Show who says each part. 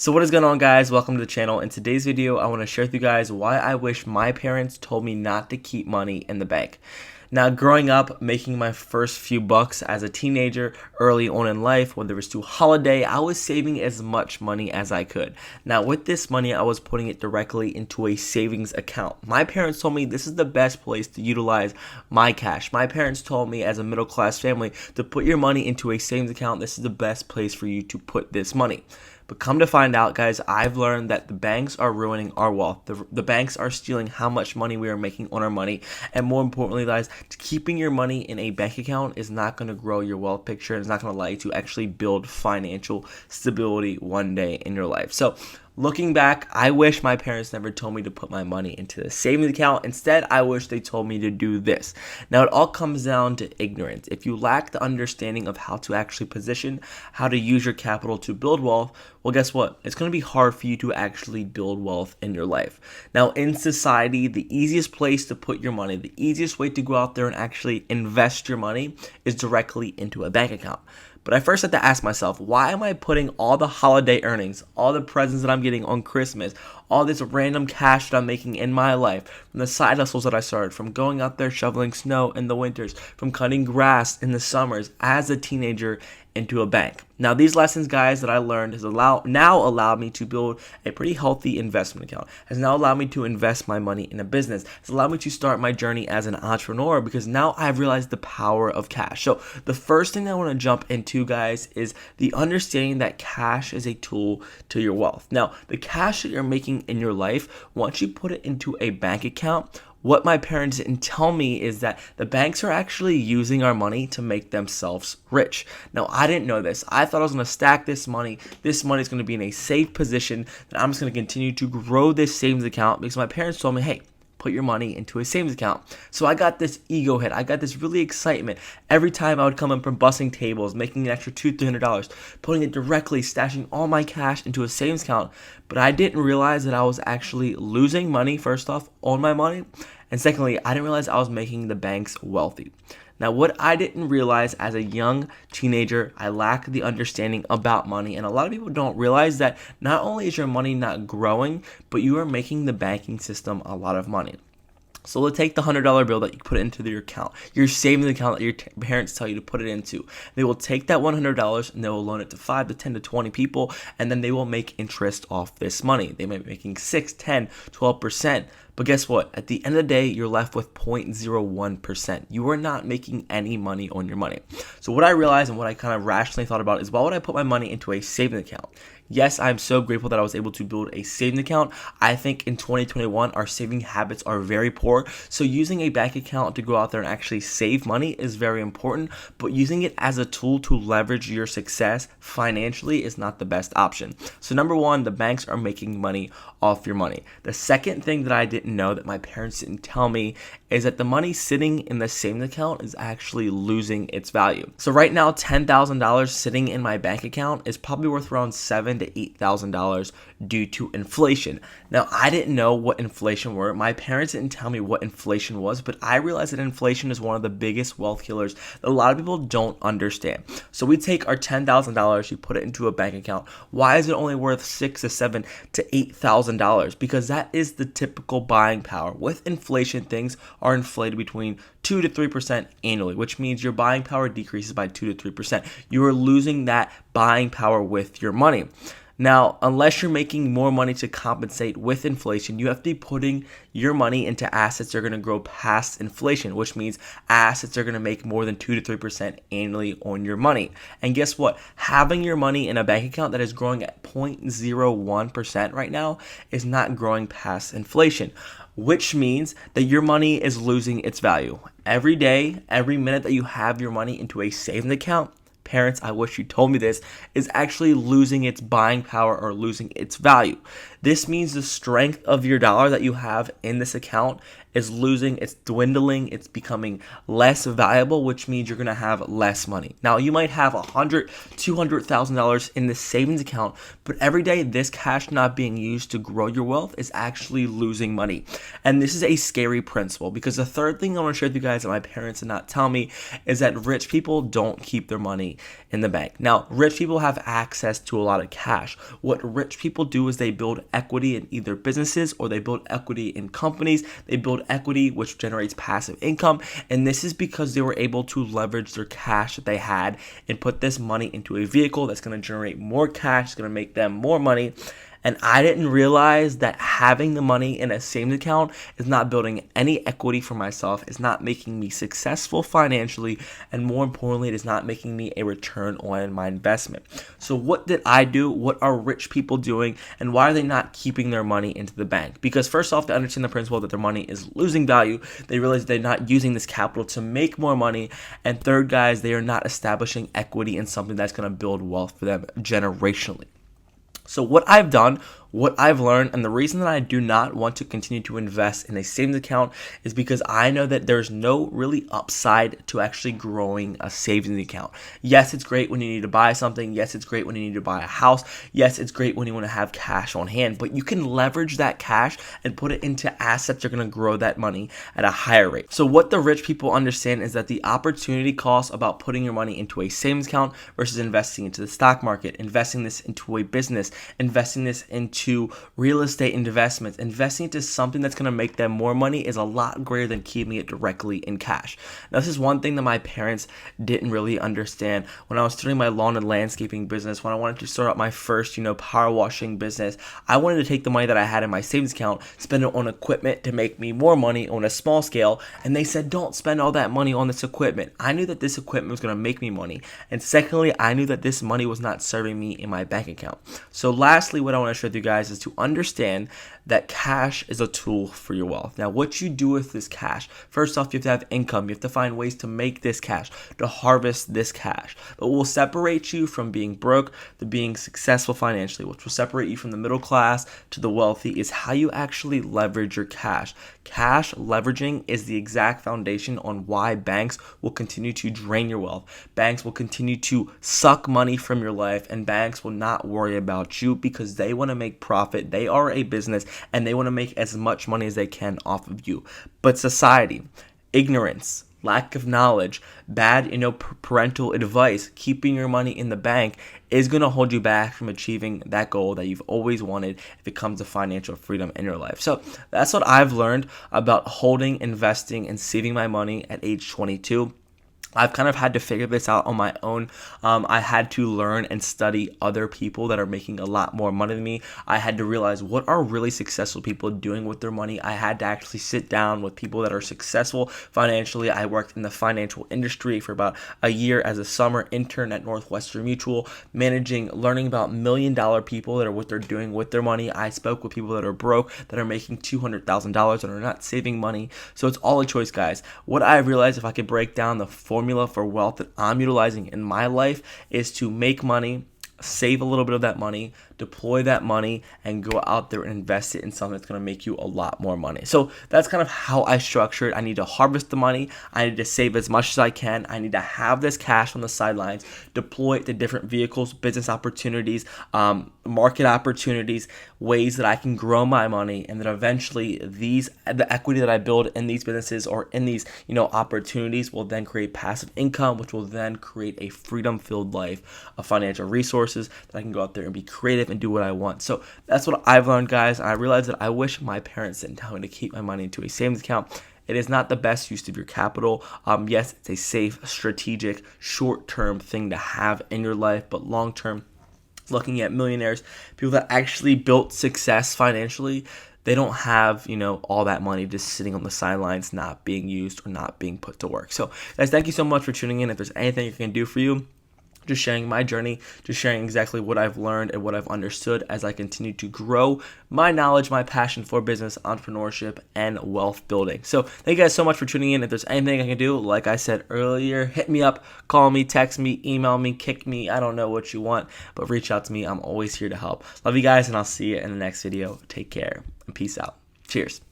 Speaker 1: So what is going on, guys? Welcome to the channel. In today's video, I want to share with you guys why I wish my parents told me not to keep money in the bank. Now, growing up, making my first few bucks as a teenager early on in life, when there was to holiday, I was saving as much money as I could. Now, with this money, I was putting it directly into a savings account. My parents told me this is the best place to utilize my cash. My parents told me, as a middle class family, to put your money into a savings account. This is the best place for you to put this money. But come to find out, guys, I've learned that the banks are ruining our wealth. The banks are stealing how much money we are making on our money. And more importantly, guys, keeping your money in a bank account is not going to grow your wealth picture. It's not going to allow you to actually build financial stability one day in your life. So, looking back, I wish my parents never told me to put my money into the savings account. Instead, I wish they told me to do this. Now, it all comes down to ignorance. If you lack the understanding of how to actually position, how to use your capital to build wealth, well, guess what? It's going to be hard for you to actually build wealth in your life. Now, in society, the easiest place to put your money, the easiest way to go out there and actually invest your money is directly into a bank account. But I first had to ask myself, why am I putting all the holiday earnings, all the presents that I'm getting on Christmas, all this random cash that I'm making in my life, from the side hustles that I started, from going out there shoveling snow in the winters, from cutting grass in the summers as a teenager, into a bank? Now, these lessons, guys, that I learned has now allowed me to build a pretty healthy investment account, has now allowed me to invest my money in a business, has allowed me to start my journey as an entrepreneur, because now I've realized the power of cash. So the first thing I want to jump into, guys, is the understanding that cash is a tool to your wealth. Now, the cash that you're making in your life, once you put it into a bank account, what my parents didn't tell me is that the banks are actually using our money to make themselves rich. Now, I didn't know this. I thought I was going to stack this money. This money is going to be in a safe position, that I'm just going to continue to grow this savings account, because my parents told me, hey, put your money into a savings account. So I got this ego hit. I got this really excitement every time I would come in from bussing tables, making an extra $200-$300, putting it directly, stashing all my cash into a savings account. But I didn't realize that I was actually losing money, first off, on my money. And secondly, I didn't realize I was making the banks wealthy. Now, what I didn't realize as a young teenager, I lacked the understanding about money. And a lot of people don't realize that not only is your money not growing, but you are making the banking system a lot of money. So let's take the $100 bill that you put into your account, your savings account that your parents tell you to put it into. They will take that $100 and they will loan it to 5 to 10 to 20 people, and then they will make interest off this money. They may be making 6, 10, 12%. But guess what? At the end of the day, you're left with 0.01%. You are not making any money on your money. So what I realized and what I kind of rationally thought about is, why would I put my money into a savings account? Yes, I'm so grateful that I was able to build a savings account. I think in 2021, our saving habits are very poor. So using a bank account to go out there and actually save money is very important, but using it as a tool to leverage your success financially is not the best option. So number one, the banks are making money off your money. The second thing that I didn't know, that my parents didn't tell me, is that the money sitting in the savings account is actually losing its value. So right now, $10,000 sitting in my bank account is probably worth around $7,000 to $8,000 due to inflation. Now, I didn't know what inflation were. My parents didn't tell me what inflation was, but I realized that inflation is one of the biggest wealth killers that a lot of people don't understand. So we take our $10,000, you put it into a bank account. Why is it only worth $6,000 to $7,000 to $8,000? Because that is the typical buying power. With inflation, things are inflated between 2 to 3% annually, which means your buying power decreases by 2 to 3%. You are losing that buying power with your money. Now, unless you're making more money to compensate with inflation, you have to be putting your money into assets that are going to grow past inflation, which means assets are going to make more than 2 to 3% annually on your money. And guess what? Having your money in a bank account that is growing at 0.01% right now is not growing past inflation, which means that your money is losing its value. Every day, every minute that you have your money into a savings account, parents, I wish you told me this, is actually losing its buying power or losing its value. This means the strength of your dollar that you have in this account is losing, it's dwindling, it's becoming less valuable, which means you're going to have less money. Now, you might have $100,000, $200,000 in the savings account, but every day this cash not being used to grow your wealth is actually losing money. And this is a scary principle, because the third thing I want to share with you guys that my parents did not tell me is that rich people don't keep their money in the bank. Now, rich people have access to a lot of cash. What rich people do is they build equity in either businesses or they build equity in companies. They build equity, which generates passive income. And this is because they were able to leverage their cash that they had and put this money into a vehicle that's going to generate more cash, it's going to make them more money. And I didn't realize that having the money in a savings account is not building any equity for myself, it's not making me successful financially, and more importantly, it is not making me a return on my investment. So what did I do? What are rich people doing? And why are they not keeping their money into the bank? Because first off, they understand the principle that their money is losing value. They realize they're not using this capital to make more money. And third, guys, they are not establishing equity in something that's going to build wealth for them generationally. So what I've done, what I've learned, and the reason that I do not want to continue to invest in a savings account is because I know that there's no really upside to actually growing a savings account. Yes, it's great when you need to buy something. Yes, it's great when you need to buy a house. Yes, it's great when you want to have cash on hand, but you can leverage that cash and put it into assets that are going to grow that money at a higher rate. So what the rich people understand is that the opportunity cost about putting your money into a savings account versus investing into the stock market, investing this into a business, investing this into real estate investments, investing into something that's going to make them more money is a lot greater than keeping it directly in cash. Now, this is one thing that my parents didn't really understand. When I was starting my lawn and landscaping business, when I wanted to start out my first, power washing business, I wanted to take the money that I had in my savings account, spend it on equipment to make me more money on a small scale. And they said, don't spend all that money on this equipment. I knew that this equipment was going to make me money. And secondly, I knew that this money was not serving me in my bank account. So lastly, what I want to share with you guys is to understand that cash is a tool for your wealth. Now, what you do with this cash, first off, you have to have income. You have to find ways to make this cash, to harvest this cash. But what will separate you from being broke to being successful financially, which will separate you from the middle class to the wealthy, is how you actually leverage your cash. Cash leveraging is the exact foundation on why banks will continue to drain your wealth. Banks will continue to suck money from your life, and banks will not worry about you because they want to make profit. They are a business and they want to make as much money as they can off of you. But society, ignorance, lack of knowledge, bad, parental advice, keeping your money in the bank is going to hold you back from achieving that goal that you've always wanted if it comes to financial freedom in your life. So that's what I've learned about holding, investing, and saving my money at age 22. I've kind of had to figure this out on my own. I had to learn and study other people that are making a lot more money than me. I had to realize what are really successful people doing with their money. I had to actually sit down with people that are successful financially. I worked in the financial industry for about a year as a summer intern at Northwestern Mutual, learning about $1 million people that are what they're doing with their money. I spoke with people that are broke, that are making $200,000 and are not saving money. So it's all a choice, guys. What I realized, if I could break down the formula for wealth that I'm utilizing in my life, is to make money, save a little bit of that money, deploy that money, and go out there and invest it in something that's going to make you a lot more money. So that's kind of how I structure it. I need to harvest the money. I need to save as much as I can. I need to have this cash on the sidelines, deploy it to different vehicles, business opportunities, market opportunities, ways that I can grow my money, and then eventually the equity that I build in these businesses or in these opportunities will then create passive income, which will then create a freedom-filled life of financial resources that I can go out there and be creative and do what I want. So that's what I've learned, guys. And I realized that I wish my parents didn't tell me to keep my money into a savings account. It is not the best use of your capital. Yes, it's a safe, strategic, short-term thing to have in your life, but long-term, looking at millionaires, people that actually built success financially, they don't have, all that money just sitting on the sidelines, not being used or not being put to work. So, guys, thank you so much for tuning in. If there's anything I can do for you, just sharing my journey, just sharing exactly what I've learned and what I've understood as I continue to grow my knowledge, my passion for business, entrepreneurship, and wealth building. So thank you guys so much for tuning in. If there's anything I can do, like I said earlier, hit me up, call me, text me, email me, kick me. I don't know what you want, but reach out to me. I'm always here to help. Love you guys, and I'll see you in the next video. Take care and peace out. Cheers.